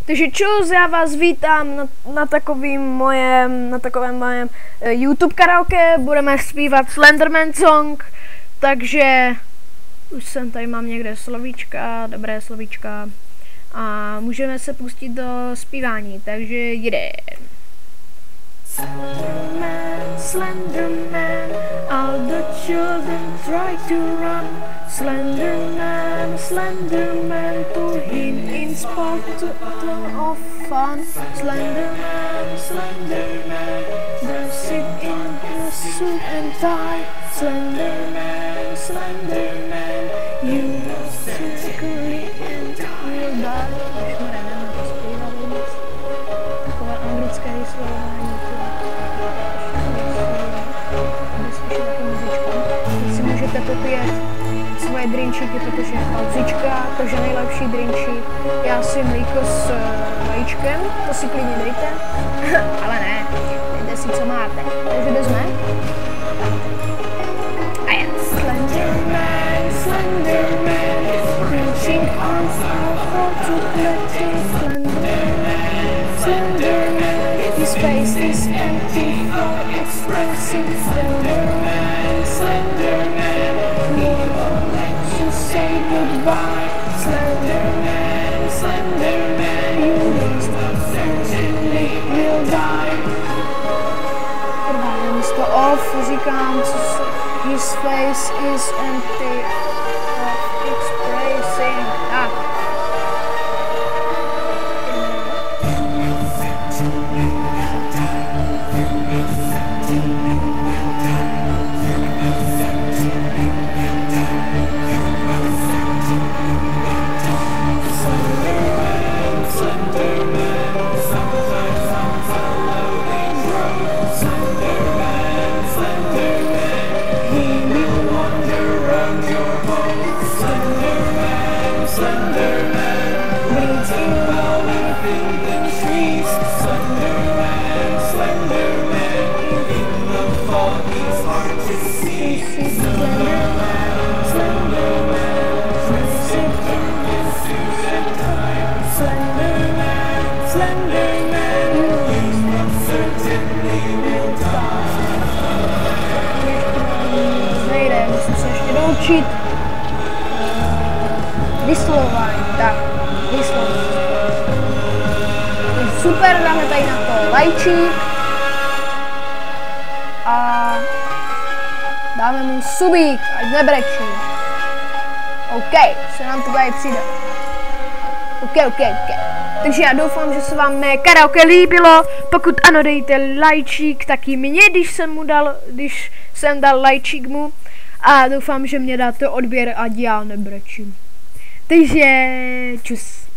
Takže čus, já vás vítám na takovém mojem YouTube karaoke, budeme zpívat Slenderman Song, takže už jsem tady mám někde slovíčka, dobré slovíčka a můžeme se pustit do zpívání, takže jde. Slenderman, Slenderman, all the children try to run. Slenderman, Slenderman, pull him in spot of fun. Slenderman, Slenderman, they sit in a suit and tie. Slenderman, Slenderman, you will secretly and will die. Takové anglické vyslovování. Si můžete popíjet svoje drinčíky, protože pauzička, takže nejlepší drinčík. Já si mlíko s vajíčkem, to si klidně dejte, ale ne, dejte si co máte. Takže jdeme. A jen Slenderman, Slenderman, reaching arms out for to play. Slenderman, Slenderman, his face is empty for expressing. Slenderman, Slenderman, won't let you say goodbye. Slenderman, Slenderman, you must certainly will die. Prvá místo off, říkám, his face is empty of expressing. Tak. Učit vyslovování, tak, vyslovování. Super, dáme tady na to lajčík a dáme mu subík, ať nebrečí. OK, se nám to tady přijde. OK. Takže já doufám, že se vám mé karaoke líbilo. Pokud ano, dejte lajčík taky mě, když jsem dal lajčík mu. A doufám, že mě dáte odběr, ať já nebrečím. Takže čus.